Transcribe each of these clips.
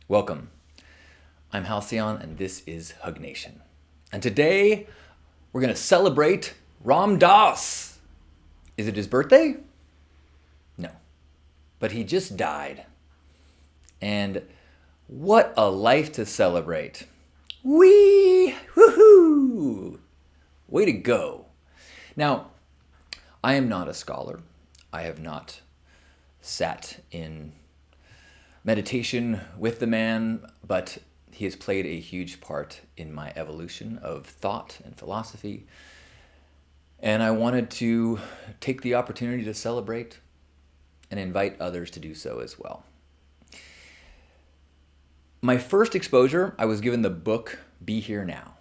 Welcome. I'm Halcyon, and this is Hug Nation. And today, we're going to celebrate Ram Dass. Is it his birthday? No. But he just died. And what a life to celebrate. Wee! Woohoo! Way to go. Now, I am not a scholar. I have not sat in meditation with the man, but he has played a huge part in my evolution of thought and philosophy. And I wanted to take the opportunity to celebrate and invite others to do so as well. My first exposure, I was given the book Be Here Now.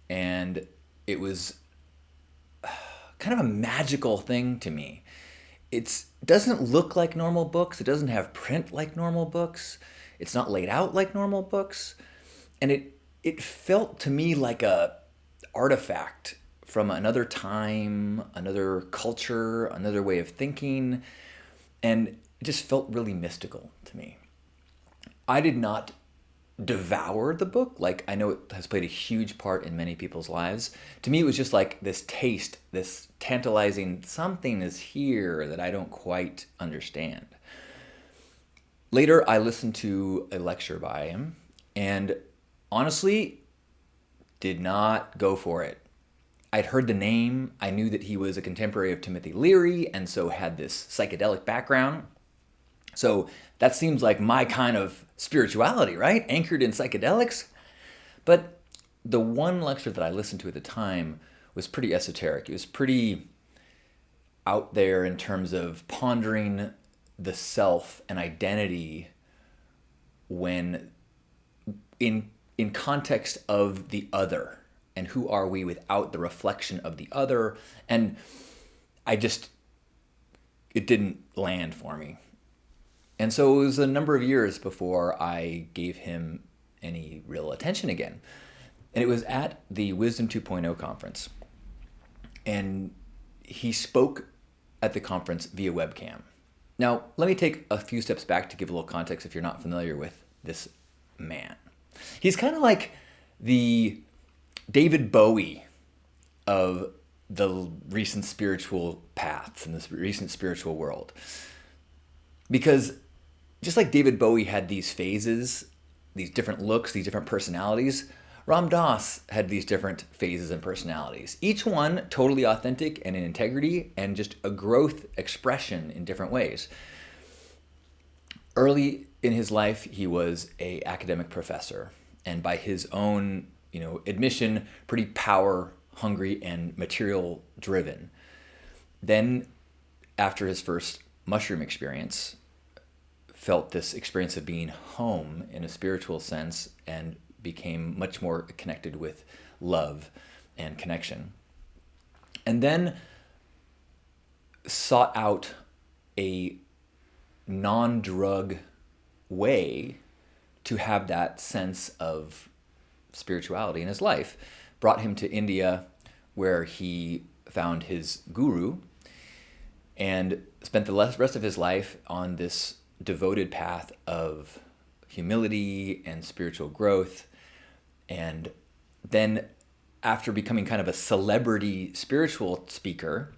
And it was kind of a magical thing to me. It doesn't look like normal books. It doesn't have print like normal books. It's not laid out like normal books. And it felt to me like a artifact from another time, another culture, another way of thinking. And it just felt really mystical to me. I did not devour the book. Like, I know it has played a huge part in many people's lives. To me, it was just like this taste, this tantalizing, something is here that I don't quite understand. Later, I listened to a lecture by him and honestly did not go for it. I'd heard the name. I knew that he was a contemporary of Timothy Leary and so had this psychedelic background. So that seems like my kind of spirituality, right? Anchored in psychedelics. But the one lecture that I listened to at the time was pretty esoteric. It was pretty out there in terms of pondering the self and identity when in context of the other, and who are we without the reflection of the other. And it didn't land for me. And so it was a number of years before I gave him any real attention again. And it was at the Wisdom 2.0 conference. And he spoke at the conference via webcam. Now, let me take a few steps back to give a little context if you're not familiar with this man. He's kind of like the David Bowie of the recent spiritual paths in this recent spiritual world. Because just like David Bowie had these phases, these different looks, these different personalities, Ram Dass had these different phases and personalities. Each one totally authentic and in integrity and just a growth expression in different ways. Early in his life, he was an academic professor, and by his own, admission, pretty power hungry and material driven. Then, after his first mushroom experience, felt this experience of being home in a spiritual sense and became much more connected with love and connection. And then sought out a non-drug way to have that sense of spirituality in his life. Brought him to India, where he found his guru and spent the rest of his life on this devoted path of humility and spiritual growth. And then after becoming kind of a celebrity spiritual speaker,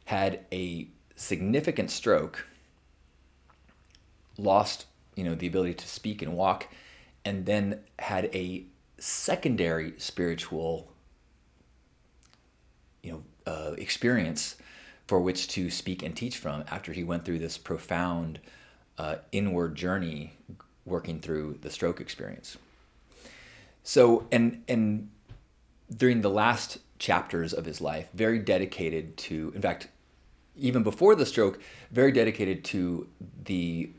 had a significant stroke, lost, the ability to speak and walk, and then had a secondary spiritual, experience for which to speak and teach from after he went through this profound inward journey working through the stroke experience. So, and during the last chapters of his life, very dedicated to, in fact, even before the stroke, very dedicated to the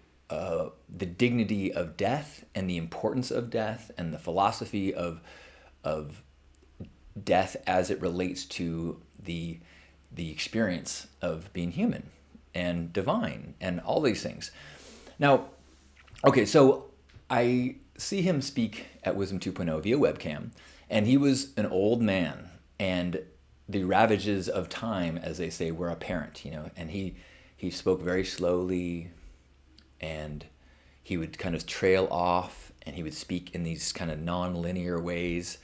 dignity of death and the importance of death and the philosophy of death as it relates to the experience of being human and divine and all these things. Now, okay, so I see him speak at Wisdom 2.0 via webcam, and he was an old man, and the ravages of time, as they say, were apparent, and he spoke very slowly, and he would kind of trail off, and he would speak in these kind of non-linear ways.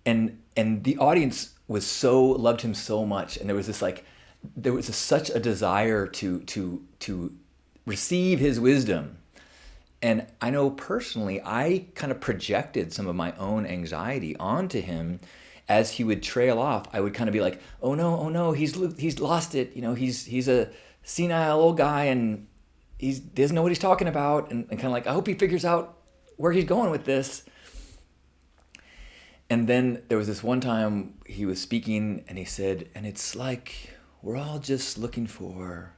And the audience loved him so much, and there was such a desire to receive his wisdom. And I know personally, I kind of projected some of my own anxiety onto him. As he would trail off, I would kind of be like, oh no, he's lost it. He's a senile old guy, and he doesn't know what he's talking about. And kind of like, I hope he figures out where he's going with this. And then there was this one time he was speaking, and he said, and it's like we're all just looking for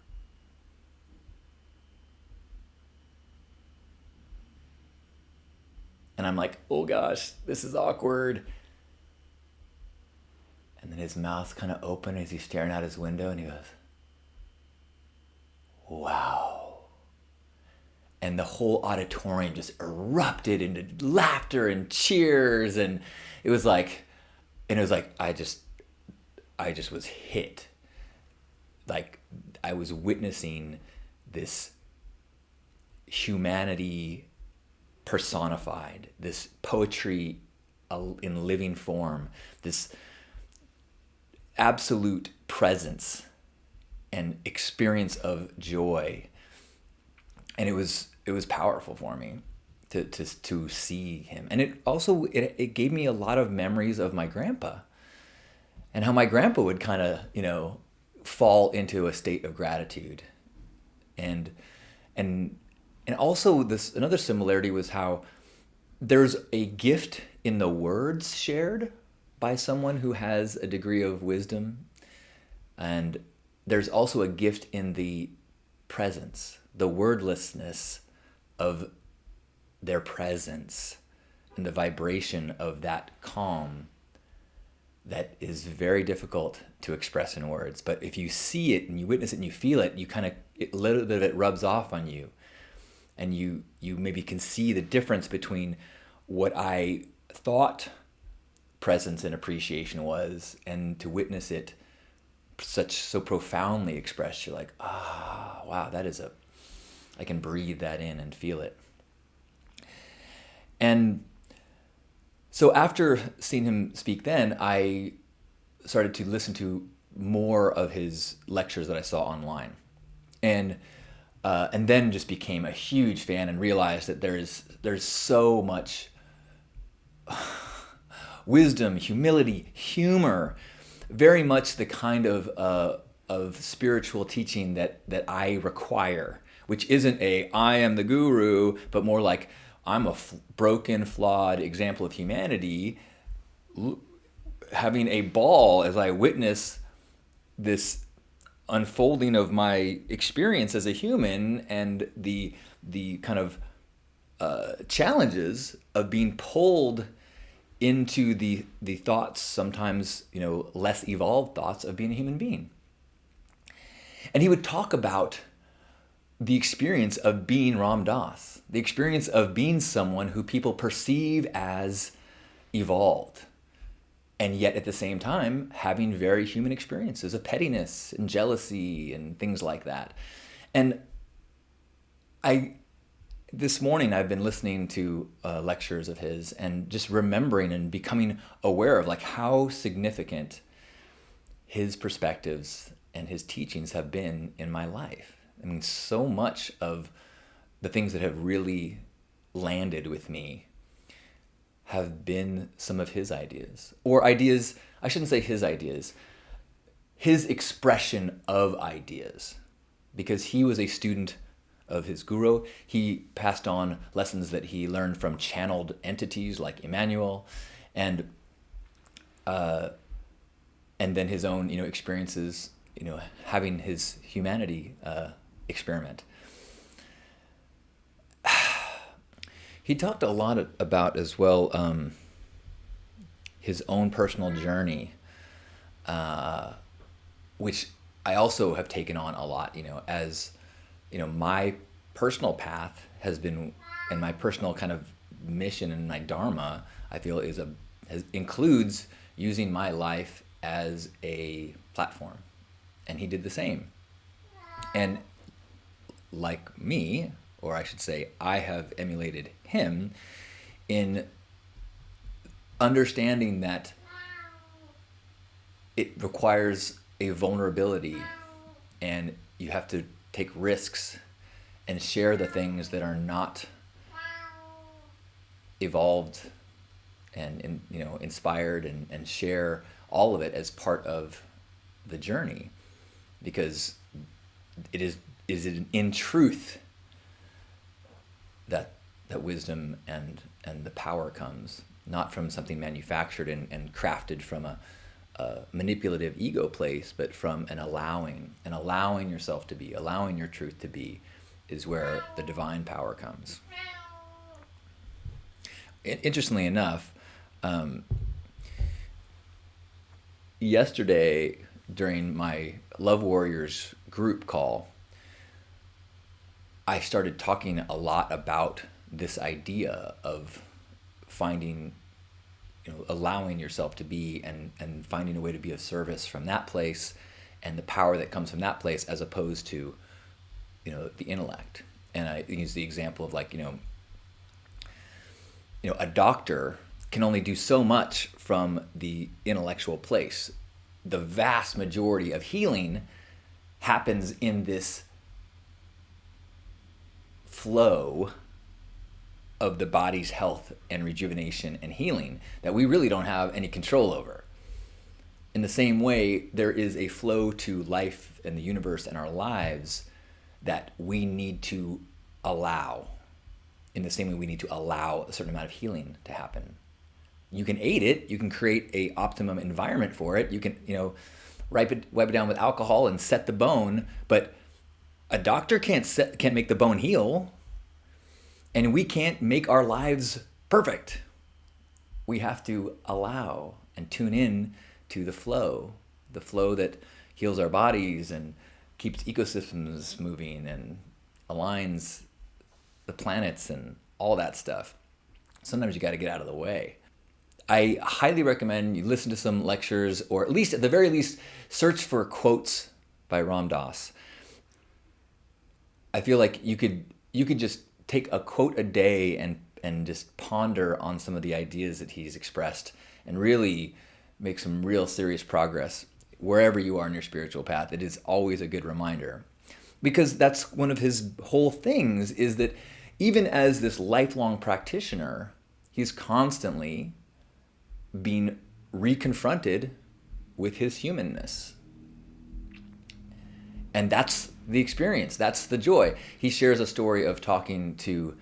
and I'm like, oh gosh, this is awkward. And then his mouth kind of opened as he's staring out his window, and he goes, wow. And the whole auditorium just erupted into laughter and cheers. And it was like I just was hit. Like I was witnessing this humanity personified, this poetry in living form, this absolute presence and experience of joy. And it was powerful for me to see him. And it gave me a lot of memories of my grandpa, and how my grandpa would kind of, fall into a state of gratitude. And also another similarity was how there's a gift in the words shared by someone who has a degree of wisdom, and there's also a gift in the presence, the wordlessness of their presence, and the vibration of that calm that is very difficult to express in words. But if you see it and you witness it and you feel it, a little bit of it rubs off on you, and you maybe can see the difference between what I thought presence and appreciation was, and to witness it so profoundly expressed. You're like, wow, I can breathe that in and feel it. And so after seeing him speak then, I started to listen to more of his lectures that I saw online. And then just became a huge fan and realized that there's so much wisdom, humility, humor, very much the kind of spiritual teaching that I require, which isn't I am the guru, but more like I'm a broken, flawed example of humanity, having a ball as I witness this unfolding of my experience as a human, and the kind of challenges of being pulled into the thoughts, sometimes less evolved thoughts of being a human being. And he would talk about the experience of being Ram Dass, the experience of being someone who people perceive as evolved, and yet at the same time having very human experiences of pettiness and jealousy and things like that. And this morning I've been listening to lectures of his, and just remembering and becoming aware of how significant his perspectives and his teachings have been in my life. I mean, so much of the things that have really landed with me have been some of his ideas. Or ideas, I shouldn't say his ideas, his expression of ideas. Because he was a student of his guru. He passed on lessons that he learned from channeled entities like Emmanuel, and then his own experiences, having his humanity experiment. He talked a lot about as well his own personal journey, which I also have taken on a lot. As my personal path has been, and my personal kind of mission and my dharma, I feel includes using my life as a platform, and he did the same. And like me, or I should say, I have emulated him in understanding that it requires a vulnerability, and you have to take risks and share the things that are not evolved and inspired, and share all of it as part of the journey, because it in truth that wisdom and the power comes, not from something manufactured and crafted from a manipulative ego place, but from an allowing yourself to be, allowing your truth to be, is where the divine power comes. Interestingly enough, yesterday during my Love Warriors group call, I started talking a lot about this idea of finding, allowing yourself to be, and finding a way to be of service from that place, and the power that comes from that place, as opposed to, the intellect. And I use the example of a doctor can only do so much from the intellectual place. The vast majority of healing happens in this flow of the body's health and rejuvenation and healing that we really don't have any control over. In the same way, there is a flow to life and the universe and our lives that we need to allow. In the same way, we need to allow a certain amount of healing to happen. You can aid it. You can create a optimum environment for it. You can, wipe it down with alcohol and set the bone. But a doctor can't make the bone heal, and we can't make our lives perfect. We have to allow and tune in to the flow that heals our bodies and keeps ecosystems moving and aligns the planets and all that stuff. Sometimes you got to get out of the way. I highly recommend you listen to some lectures, or at the very least, search for quotes by Ram Dass. I feel like you could just take a quote a day and just ponder on some of the ideas that he's expressed, and really make some real serious progress wherever you are in your spiritual path. It is always a good reminder, because that's one of his whole things, is that even as this lifelong practitioner, he's constantly being reconfronted with his humanness. And that's the experience. That's the joy. He shares a story of talking to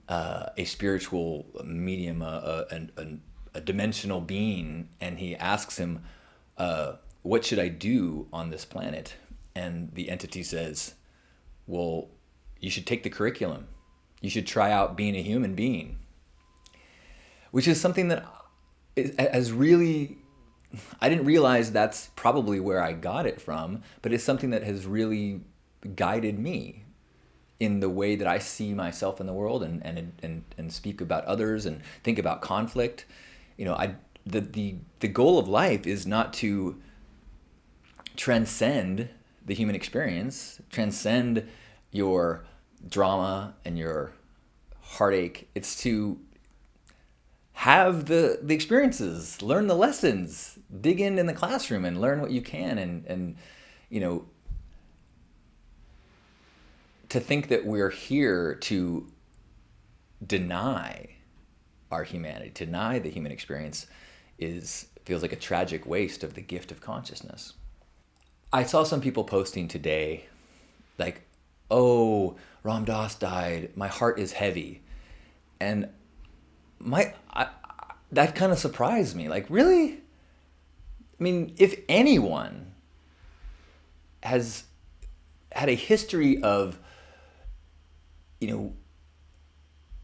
a spiritual medium, a dimensional being, and he asks him, what should I do on this planet? And the entity says, well, you should take the curriculum. You should try out being a human being. Which is something that has really, I didn't realize that's probably where I got it from, but it's something that has really guided me in the way that I see myself in the world, and speak about others and think about conflict. The goal of life is not to transcend the human experience, transcend your drama and your heartache. It's to have the experiences, learn the lessons, dig in the classroom and learn what you can, and to think that we're here to deny our humanity, deny the human experience, feels like a tragic waste of the gift of consciousness. I saw some people posting today, like, oh, Ram Dass died, my heart is heavy. And that kind of surprised me. Like, really? I mean, if anyone has had a history of,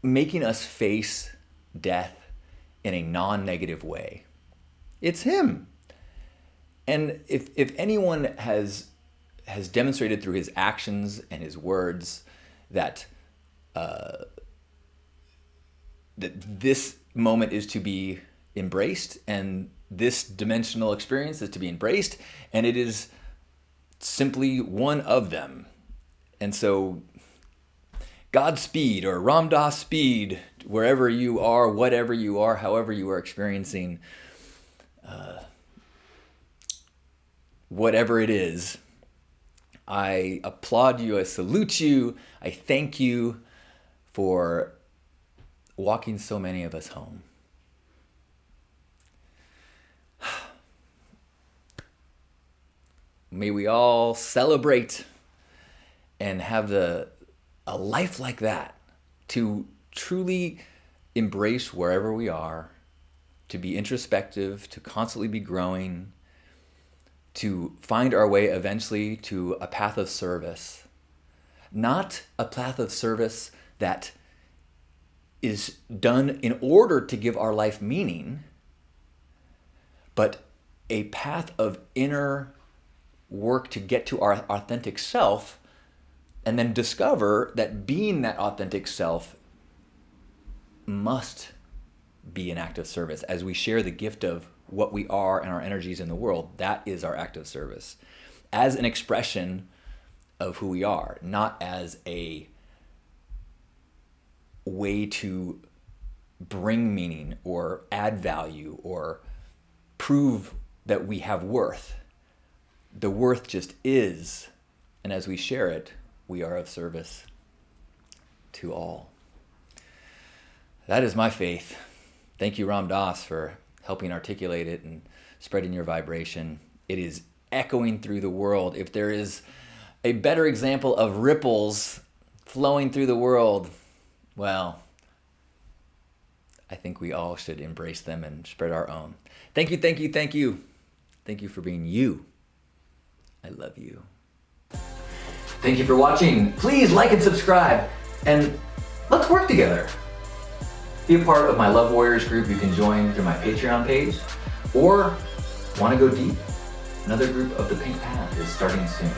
making us face death in a non-negative way, it's him. And if anyone has demonstrated through his actions and his words that that this moment is to be embraced, and this dimensional experience is to be embraced, and it is simply one of them. And so Godspeed or Ram Dass speed, wherever you are, whatever you are, however you are experiencing whatever it is. I applaud you, I salute you, I thank you for walking so many of us home. May we all celebrate and have a life like that, to truly embrace wherever we are, to be introspective, to constantly be growing, to find our way eventually to a path of service. Not a path of service that is done in order to give our life meaning, but a path of inner work to get to our authentic self, and then discover that being that authentic self must be an act of service. As we share the gift of what we are and our energies in the world, that is our act of service. As an expression of who we are, not as a way to bring meaning or add value or prove that we have worth. The worth just is, and as we share it, we are of service to all. That is my faith. Thank you, Ram Dass, for helping articulate it and spreading your vibration. It is echoing through the world. If there is a better example of ripples flowing through the world, well, I think we all should embrace them and spread our own. Thank you, thank you, thank you. Thank you for being you. I love you. Thank you for watching. Please like and subscribe, and let's work together. Be a part of my Love Warriors group you can join through my Patreon page, or want to go deep? Another group of the Pink Path is starting soon.